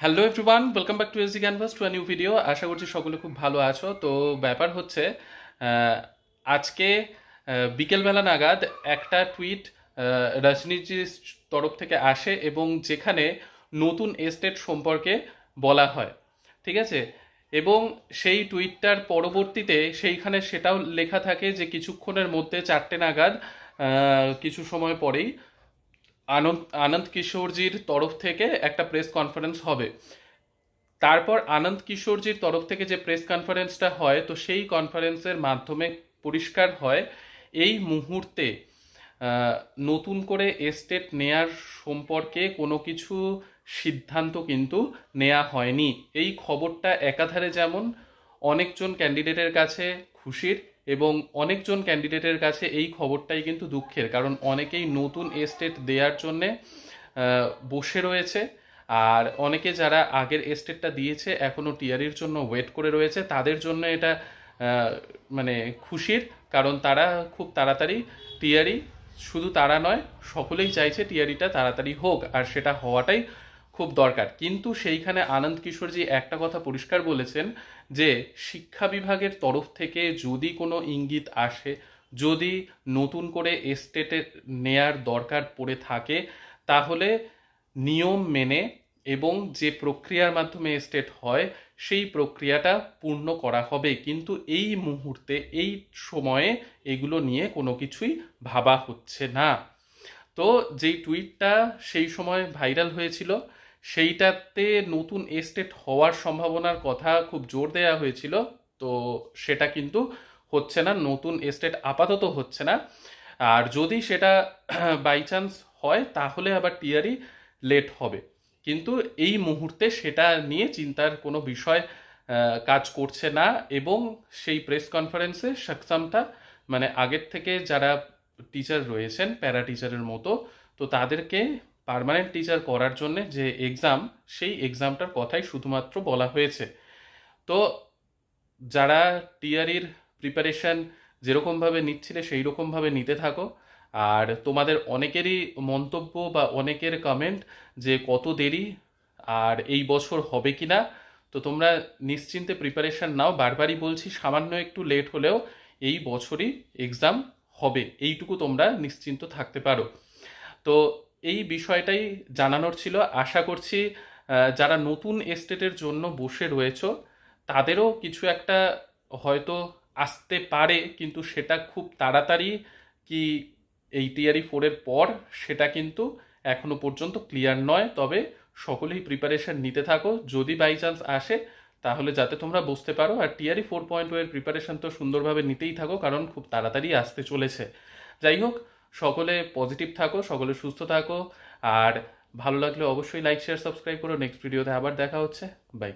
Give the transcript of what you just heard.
Hello everyone, welcome back to SD canvas to a new video. আশা করছি সকলে খুব ভালো আছো। তো ব্যাপার হচ্ছে আজকে বিকেলবেলা নাগাদ একটা টুইট রজনীজির তরফ থেকে আসে এবং যেখানে নতুন এস্টেট সম্পর্কে বলা হয়, ঠিক আছে। এবং সেই টুইটটার পরবর্তীতে সেইখানে সেটাও লেখা থাকে যে কিছুক্ষণের মধ্যে 4টে নাগাদ কিছু সময় পরেই আনন্দ কিশোরজির তরফ থেকে একটা প্রেস কনফারেন্স হবে। তারপর আনন্দ কিশোরজির তরফ থেকে যে প্রেস কনফারেন্সটা হয়, তো সেই কনফারেন্সের মাধ্যমে পরিষ্কার হয় এই মুহূর্তে নতুন করে এস্টেট নেয়ার সম্পর্কে কোনো কিছু সিদ্ধান্ত কিন্তু নেওয়া হয়নি। এই খবরটা একাধারে যেমন অনেকজন ক্যান্ডিডেটের কাছে খুশির এবং অনেকজন ক্যান্ডিডেটের কাছে এই খবরটাই কিন্তু দুঃখের, কারণ অনেকেই নতুন এস্টেট দেওয়ার জন্যে বসে রয়েছে। আর অনেকে যারা আগের এস্টেটটা দিয়েছে এখনো টিআরির জন্য ওয়েট করে রয়েছে, তাদের জন্য এটা মানে খুশির, কারণ তারা খুব তাড়াতাড়ি টিআরি, শুধু তারা নয় সকলেই চাইছে টিআরিটা তাড়াতাড়ি হোক, আর সেটা হওয়াটাই খুব দরকার। কিন্তু সেইখানে আনন্দ কিশোরজি একটা কথা পরিষ্কার বলেছেন যে শিক্ষা বিভাগের তরফ থেকে যদি কোনো ইঙ্গিত আসে, যদি নতুন করে এস্টেটে নেয়ার দরকার পড়ে থাকে, তাহলে নিয়ম মেনে এবং যে প্রক্রিয়ার মাধ্যমে এস্টেট হয় সেই প্রক্রিয়াটা পূর্ণ করা হবে। কিন্তু এই মুহূর্তে এই সময়ে এগুলো নিয়ে কোনো কিছুই ভাবা হচ্ছে না। তো যেই টুইটটা সেই সময় ভাইরাল হয়েছিল সেইটাতে নতুন এস্টেট হওয়ার সম্ভাবনার কথা খুব জোর দেওয়া হয়েছিল, তো সেটা কিন্তু হচ্ছে না, নতুন এস্টেট আপাতত হচ্ছে না। আর যদি সেটা বাই চান্স হয় তাহলে আবার টিআরই লেট হবে, কিন্তু এই মুহূর্তে সেটা নিয়ে চিন্তার কোনো বিষয় কাজ করছে না। এবং সেই প্রেস কনফারেন্সে সক্ষমতা মানে আগের থেকে যারা টিচার রয়েছেন প্যারা টিচারের মতো, তো তাদেরকে পার্মানেন্ট টিচার করার জন্য যে এক্সাম, সেই এক্সামটার কথাই শুধুমাত্র বলা হয়েছে। তো যারা টিআরির প্রিপারেশন যেরকমভাবে নিচ্ছিলে সেই রকমভাবে নিতে থাকো। আর তোমাদের অনেকেরই মন্তব্য বা অনেকের কমেন্ট যে কত দেরি আর এই বছর হবে কি না, তো তোমরা নিশ্চিন্তে প্রিপারেশন নাও। বারবারই বলছি, সামান্য একটু লেট হলেও এই বছরই এক্সাম হবে, এইটুকু তোমরা নিশ্চিন্ত থাকতে পারো। তো এই বিষয়টাই জানানোর ছিল। আশা করছি যারা নতুন এস্টেটের জন্য বসে রয়েছো তাদেরও কিছু একটা হয়তো আসতে পারে, কিন্তু সেটা খুব তাড়াতাড়ি কি এই টিআরই 4-এর পর সেটা কিন্তু এখনো পর্যন্ত ক্লিয়ার নয়। তবে সকলেই প্রিপারেশন নিতে থাকো, যদি বাই চান্স আসে তাহলে যাতে তোমরা বুঝতে পারো। আর টিআরই 4.0 এর প্রিপারেশন তো সুন্দরভাবে নিতেই থাকো, কারণ খুব তাড়াতাড়ি আসতে চলেছে। যাই হোক, সকলে পজিটিভ থাকো, সকলে সুস্থ থাকো। আর ভালো লাগলে অবশ্যই লাইক শেয়ার সাবস্ক্রাইব করো। নেক্সট ভিডিওতে আবার দেখা হচ্ছে। বাই।